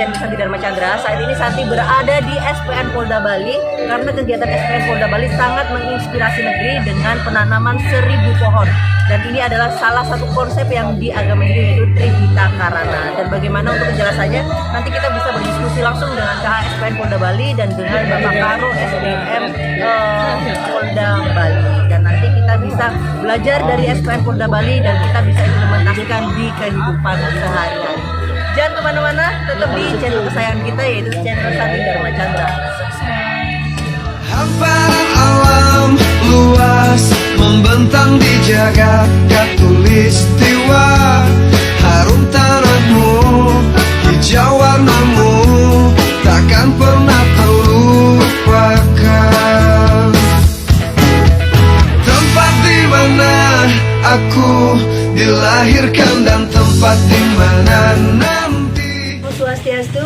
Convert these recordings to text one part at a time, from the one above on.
channel Santi Dharma Chandra. Saat ini Santi berada di SPN Polda Bali karena kegiatan SPN Polda Bali sangat menginspirasi negeri dengan penanaman 1000 pohon. Dan ini adalah salah satu konsep yang di agama Hindu yaitu Trihita Karana. Dan bagaimana untuk penjelasannya nanti kita bisa berdiskusi langsung dengan KSPN Polda Bali dan dengan Bapak Karo SDM Polda Bali. Dan nanti kita bisa belajar dari SPN Polda Bali dan kita bisa implementasikan di kehidupan sehari-hari. Jangan kemana-mana, tetap di channel kesayangan kita yaitu channel Santi Dharma Chandra. Hamparan alam luas membentang di jagat khatulistiwa. Harum tanahmu, hijau warnamu, takkan pernah terlupakan. Tempat di mana aku dilahirkan dan tempat di mana nanti. Om Swastiastu.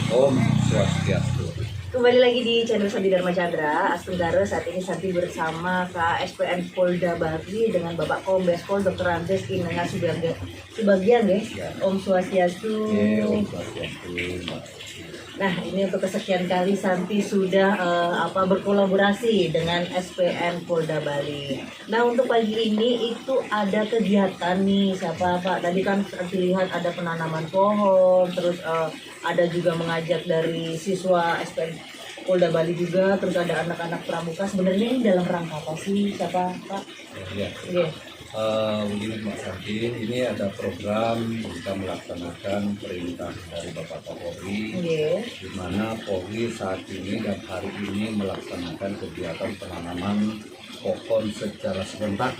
Om Swastiastu. Kembali lagi di channel Santi Dharma Chandra. Astenggara saat ini Santi bersama KSPN Polda Bali dengan Bapak Kombes Pol Dr. Andes Inenga Subagian guys. Om Swastiastu. Om Swastiastu. Nah, ini untuk kesekian kali Santi sudah berkolaborasi dengan SPN Polda Bali. Nah, untuk pagi ini itu ada kegiatan nih, siapa Pak? Tadi kan terlihat ada penanaman pohon, terus ada juga mengajak dari siswa SPN Polda Bali juga, terus ada anak-anak pramuka. Sebenarnya ini dalam rangka apa sih, siapa Pak? Ya. Oke. Begini Mbak Santi, ini ada program kita melaksanakan perintah dari Bapak Kapolri, di mana Polri saat ini dan hari ini melaksanakan kegiatan penanaman pohon secara serentak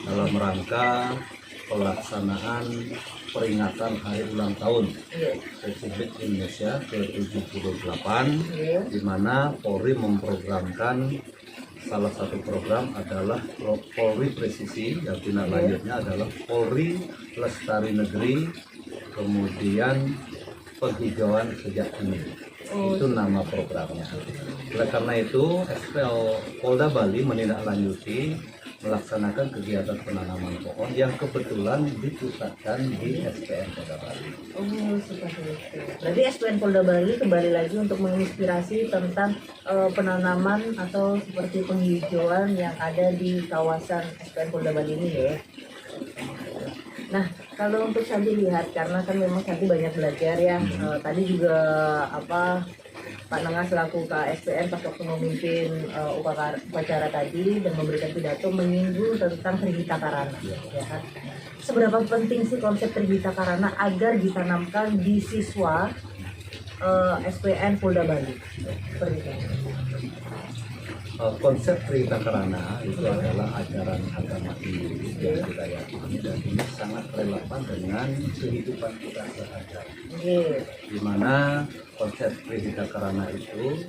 dalam rangka pelaksanaan peringatan Hari Ulang Tahun Republik Indonesia ke-78, di mana Polri memprogramkan salah satu program adalah Polri Presisi, dan tindak lanjutnya adalah Polri Lestari Negeri, kemudian penghijauan sejak dini. Itu nama programnya. Oleh karena itu, SPL Polda Bali menindaklanjuti melaksanakan kegiatan penanaman pohon yang kebetulan dipusatkan di SPN Polda Bali. Oh, seperti itu. Berarti SPN Polda Bali kembali lagi untuk menginspirasi tentang penanaman atau seperti penghijauan yang ada di kawasan SPN Polda Bali ini ya. Nah, kalau untuk Santi lihat, karena kan memang Santi banyak belajar ya. Tadi juga Pak Nengas selaku KSPN pas waktu memimpin upacara tadi dan memberikan pidato menyinggung tentang Trihita Karana, ya kan? Seberapa penting sih konsep Trihita Karana agar ditanamkan di siswa SPN Polda Bali? Seperti itu. Konsep Trihita Karana itu adalah ajaran agama Hindu yang kita yakini, dan ini sangat relevan dengan kehidupan kita sehari-hari. Di mana konsep Trihita Karana itu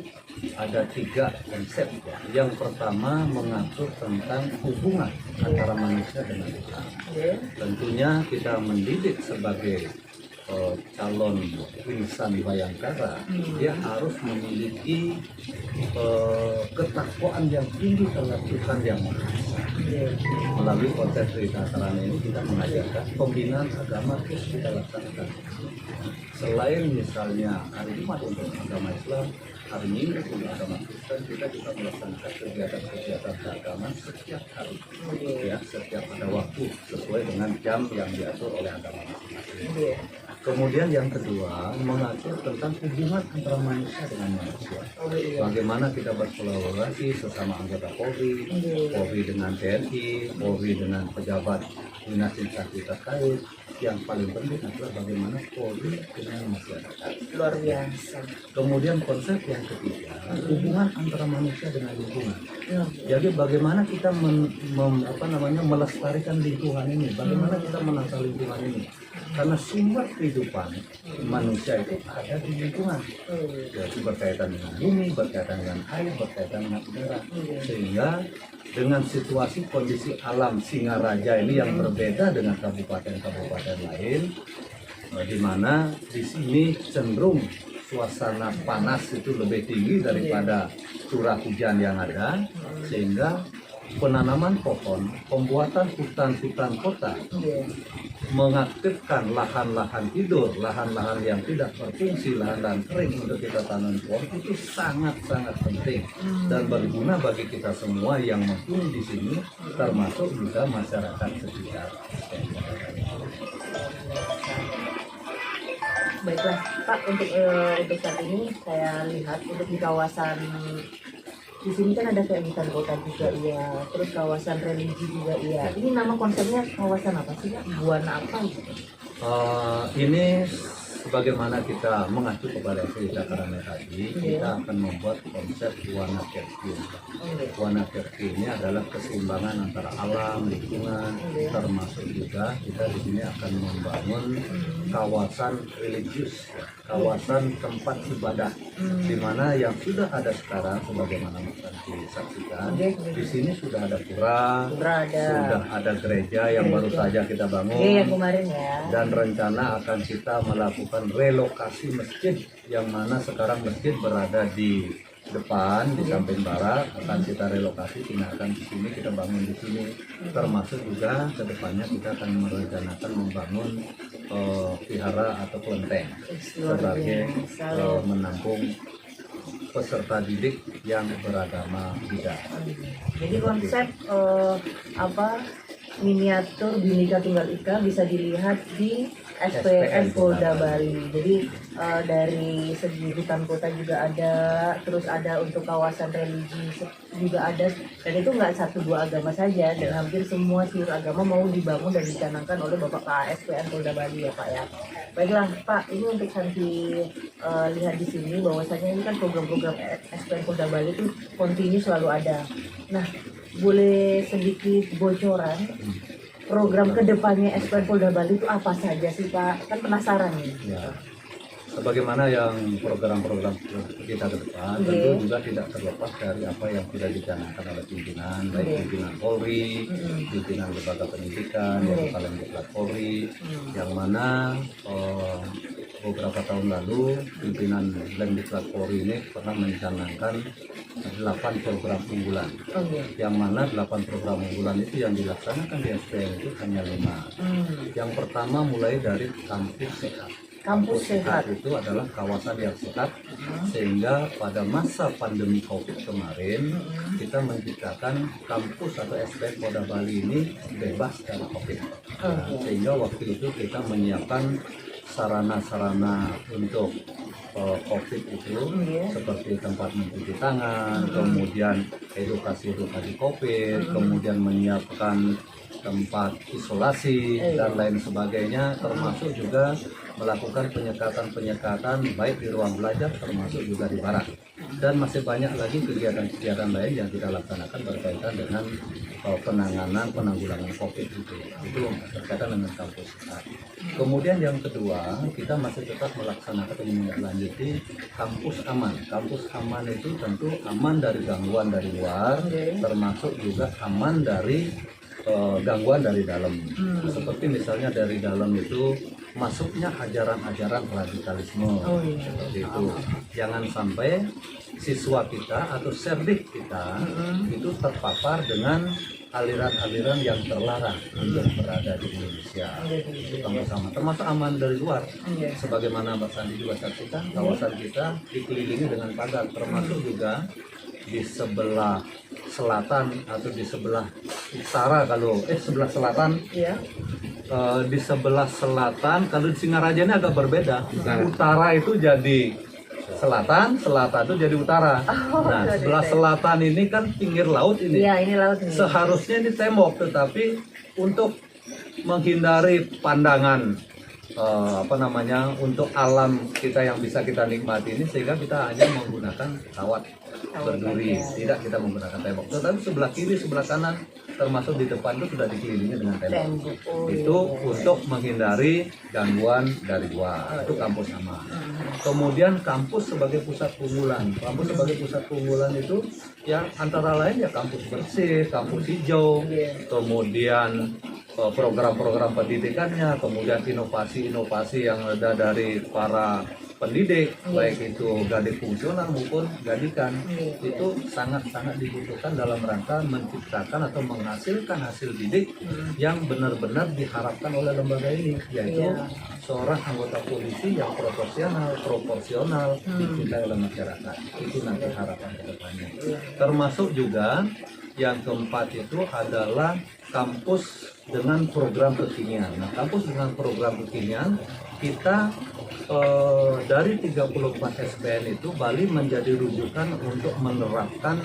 ada 3 konsep. Yang pertama mengatur tentang hubungan antara manusia dengan Tuhan. Tentunya kita mendidik sebagai calon insan bayangkara, dia harus memiliki ketakwaan yang tinggi terhadap Tuhan yang Maha Esa. Melalui konsep Trihita Karana ini kita mengajarkan pembinaan agama terus kita laksanakan. Selain misalnya hari Jumat untuk agama Islam, hari Minggu untuk agama Kristen, kita juga melaksanakan kegiatan-kegiatan keagamaan setiap hari, ya, setiap ada waktu sesuai dengan jam yang diatur oleh agama masing-masing. Kemudian yang kedua, mengatur tentang hubungan antara manusia dengan manusia. Bagaimana kita berkolaborasi sesama anggota Polri, Polri dengan TNI, Polri dengan pejabat dinas instansi terkait. Yang paling penting adalah bagaimana Polri dengan masyarakat. Luar biasa. Kemudian konsep yang ketiga, hubungan antara manusia dengan lingkungan. Jadi bagaimana kita melestarikan lingkungan ini, bagaimana kita menata lingkungan ini. Karena sumber kehidupan manusia itu ada di lingkungan. Jadi berkaitan dengan bumi, berkaitan dengan air, berkaitan dengan udara. Sehingga dengan situasi kondisi alam Singaraja ini yang berbeda dengan kabupaten-kabupaten lain, di mana di sini cenderung suasana panas itu lebih tinggi daripada curah hujan yang ada, sehingga penanaman pohon, pembuatan hutan-hutan kota, Iya. mengaktifkan lahan-lahan tidur, lahan-lahan yang tidak berfungsi, lahan-lahan kering untuk kita tanam pohon itu sangat-sangat penting dan berguna bagi kita semua yang menghuni di sini, termasuk juga masyarakat sekitar. Baiklah Pak, untuk saat ini saya lihat untuk di kawasan di sini kan ada kayak hutan kota juga iya, terus kawasan religi juga iya. Ini nama konsepnya kawasan apa sih Pak? Buana apa gitu? Ini sebagaimana kita mengacu kepada cerita Karame tadi, kita akan membuat konsep Buana Kerti. Buana Kerti ini adalah keseimbangan antara alam, lingkungan, termasuk juga kita di sini akan membangun kawasan religius, kawasan tempat ibadah, di mana yang sudah ada sekarang sebagaimana Mas Santi saksikan, di sini sudah ada pura, sudah ada gereja yang baru saja kita bangun. Iya, yang kemarin ya. Dan rencana akan kita melakukan relokasi masjid, yang mana sekarang masjid berada di depan di samping barat, akan kita relokasi, pindahkan di sini, kita bangun di sini. Termasuk juga kedepannya kita akan merencanakan membangun vihara atau kelenteng sebagai menampung peserta didik yang beragama Buddha. Jadi konsep miniatur Bhinneka Tunggal Ika bisa dilihat di SPN Polda Bali. Jadi dari segi hutan kota juga ada, terus ada untuk kawasan religi juga ada, dan itu nggak satu dua agama saja, dan hampir semua seluruh agama mau dibangun dan dicanangkan oleh Bapak KSPN Polda Bali ya Pak ya. Baiklah Pak, ini untuk Santi lihat di sini bahwasanya ini kan program-program SPN Polda Bali itu kontinu selalu ada. Nah, boleh sedikit bocoran program kedepannya SPN Polda Bali itu apa saja sih Pak? Kan penasaran nih. Ya. Sebagaimana yang program-program kita ke depan, tentu juga tidak terlepas dari apa yang sudah dicanangkan oleh pimpinan, baik pimpinan Polri, pimpinan lembaga pendidikan, yang paling dekat Polri, yang mana beberapa tahun lalu pimpinan Lemdiklat Polri ini pernah mencanangkan 8 program unggulan, yang mana 8 program unggulan itu yang dilaksanakan di SPN itu hanya 5. Yang pertama mulai dari kampus sehat. Kampus sehat itu adalah kawasan yang sehat, sehingga pada masa pandemi COVID kemarin kita menciptakan kampus atau SPN Polda Bali ini bebas dari COVID. Nah, sehingga waktu itu kita menyiapkan sarana-sarana untuk COVID itu, seperti tempat mencuci tangan, kemudian edukasi COVID, kemudian menyiapkan tempat isolasi dan lain sebagainya, termasuk juga melakukan penyekatan baik di ruang belajar termasuk juga di barak. Dan masih banyak lagi kegiatan-kegiatan lain yang kita laksanakan berkaitan dengan penanggulangan COVID itu berkaitan dengan kampus. Kemudian yang kedua, kita masih tetap melaksanakan dan menindaklanjuti kampus aman. Kampus aman itu tentu aman dari gangguan dari luar, termasuk juga aman dari gangguan dari dalam. Seperti misalnya dari dalam itu masuknya ajaran-ajaran radikalisme, seperti itu. Jangan sampai siswa kita atau serdik kita itu terpapar dengan aliran-aliran yang terlarang untuk berada di Indonesia. Itu sama-sama, termasuk aman dari luar. Sebagaimana Mbak Sandi juga saksikan, kawasan kita dikelilingi dengan pagar, termasuk juga di sebelah selatan atau di sebelah utara, kalau sebelah selatan di sebelah selatan, kalau di Singaraja ini agak berbeda. Utara itu jadi selatan, selatan itu jadi utara. Nah, sebelah selatan ini kan pinggir laut ini. Iya, ini laut ini. Seharusnya ini tembok, tetapi untuk menghindari pandangan untuk alam kita yang bisa kita nikmati ini, sehingga kita hanya menggunakan kawat berduri, tidak kita menggunakan tembok. Tetapi sebelah kiri, sebelah kanan, termasuk di depan itu sudah dikelilingi dengan tembok. Itu untuk menghindari gangguan dari luar. Itu kampus aman. Kemudian kampus sebagai pusat unggulan. Kampus sebagai pusat unggulan itu ya antara lain ya kampus bersih, kampus hijau, kemudian program-program pendidikannya, kemudian inovasi-inovasi yang ada dari para pendidik, Iya. baik itu gadis fungsional maupun gadikan, Iya. itu sangat-sangat dibutuhkan dalam rangka menciptakan atau menghasilkan hasil didik yang benar-benar diharapkan oleh lembaga ini, yaitu Iya. seorang anggota polisi yang proporsional, dicintai oleh masyarakat. Itu nanti harapan kedepannya. Iya. Termasuk juga yang keempat itu adalah kampus dengan program kekinian. Nah, kampus dengan program kekinian kita dari 34 SPN itu Bali menjadi rujukan untuk menerapkan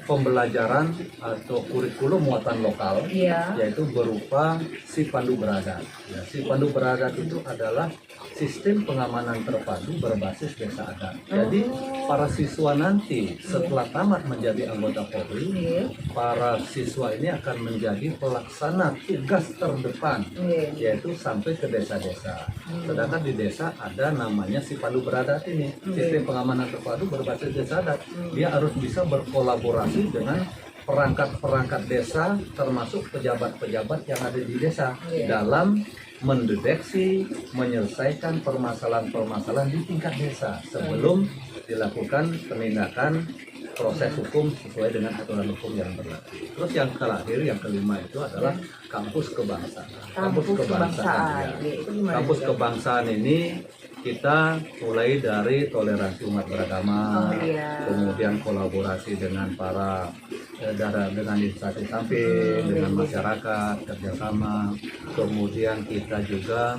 pembelajaran atau kurikulum muatan lokal, Iya. yaitu berupa si pandu beradat. Ya, si pandu beradat itu adalah sistem pengamanan terpadu berbasis desa adat. Jadi para siswa nanti setelah tamat menjadi anggota Polri, Iya. para siswa ini akan menjadi pelaksana tugas terdepan, Iya. yaitu sampai ke desa-desa. Sedangkan di desa ada namanya si pandu beradat ini, sistem pengamanan terpadu berbasis desa adat. Dia harus bisa berkolaborasi dengan perangkat-perangkat desa, termasuk pejabat-pejabat yang ada di desa dalam mendeteksi, menyelesaikan permasalahan-permasalahan di tingkat desa sebelum dilakukan penindakan proses hukum sesuai dengan aturan hukum yang berlaku. Terus yang terakhir, yang kelima itu adalah kampus kebangsaan. Kampus kebangsaan. ya. Ya, itu gimana Kampus juga? kebangsaan ini kita mulai dari toleransi umat beragama, Oh, iya. kemudian kolaborasi dengan para dengan instansi samping, dengan masyarakat, kerjasama, kemudian kita juga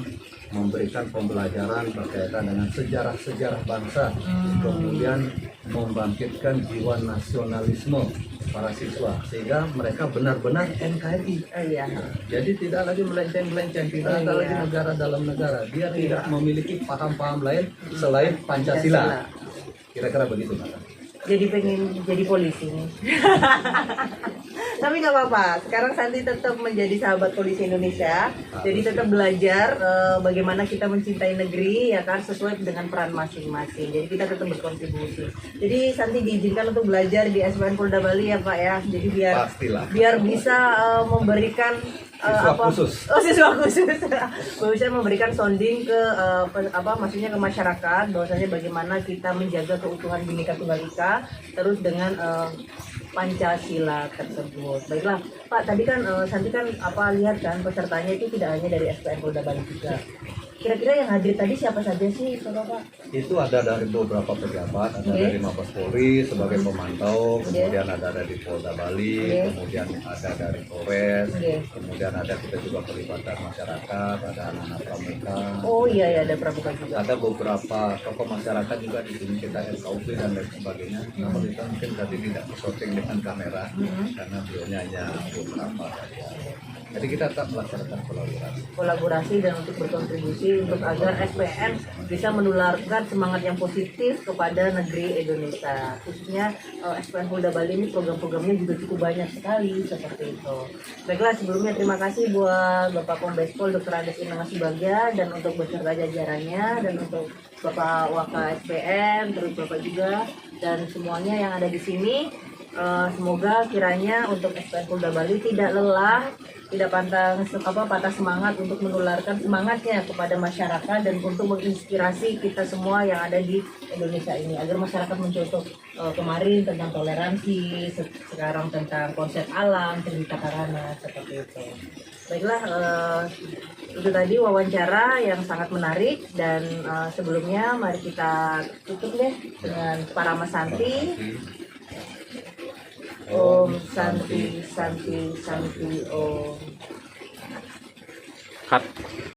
memberikan pembelajaran berkaitan dengan sejarah-sejarah bangsa, kemudian membangkitkan jiwa nasionalisme para siswa sehingga mereka benar-benar NKRI. Iya. Jadi tidak lagi melenceng-melenceng, tidak ada Iya. lagi negara dalam negara. Dia tidak memiliki paham-paham lain selain Pancasila. Kira-kira begitu, Pak. Jadi pengen jadi polisi nih. Tapi nggak apa-apa. Sekarang Santi tetap menjadi sahabat polisi Indonesia. Jadi tetap belajar bagaimana kita mencintai negeri, ya kan, sesuai dengan peran masing-masing. Jadi kita tetap berkontribusi. Jadi Santi diizinkan untuk belajar di SPN Polda Bali ya Pak ya. Jadi Pastilah. biar bisa memberikan Siswa khusus. Oh, siswa khusus. Bisa memberikan sounding ke maksudnya ke masyarakat bahwasanya bagaimana kita menjaga keutuhan Bhinneka Tunggal Ika terus dengan Pancasila tersebut. Baiklah, Pak, tadi kan Santi kan lihat kan pesertanya itu tidak hanya dari SPN Polda Bali juga. Kira-kira yang hadir tadi siapa saja sih, Bapak? Itu ada dari beberapa pejabat, ada Oke. dari Mabes Polri sebagai pemantau, Oke. kemudian ada dari Polda Bali, Oke. kemudian ada dari Polres, Oke. kemudian ada kita juga pelibatan masyarakat, ada anak-anak pramuka. Oh iya ya, ada pramuka juga. Ada beberapa tokoh masyarakat juga di sini, kita SKUP dan lain sebagainya. Namun kita mungkin tadi tidak syuting dengan kamera karena beliaunya hanya beberapa saja. Jadi kita tetap melaksanakan Kolaborasi dan untuk berkontribusi untuk agar SPN bisa menularkan semangat yang positif kepada negeri Indonesia. Khususnya SPN Polda Bali ini program-programnya juga cukup banyak sekali seperti itu. Baiklah, sebelumnya terima kasih buat Bapak Kombes Pol Dr. Andes Inang Subagia dan untuk beserta jajarannya dan untuk Bapak Waka SPN, terus Bapak juga dan semuanya yang ada di sini. Semoga kiranya untuk SPN Polda Bali tidak lelah, tidak patah semangat untuk menularkan semangatnya kepada masyarakat dan untuk menginspirasi kita semua yang ada di Indonesia ini agar masyarakat mencontoh kemarin tentang toleransi, sekarang tentang konsep alam, cerita karana seperti itu. Baiklah, itu tadi wawancara yang sangat menarik dan sebelumnya mari kita tutup deh dengan Parama Santi. Om Santi Santi Santi Om. Cut.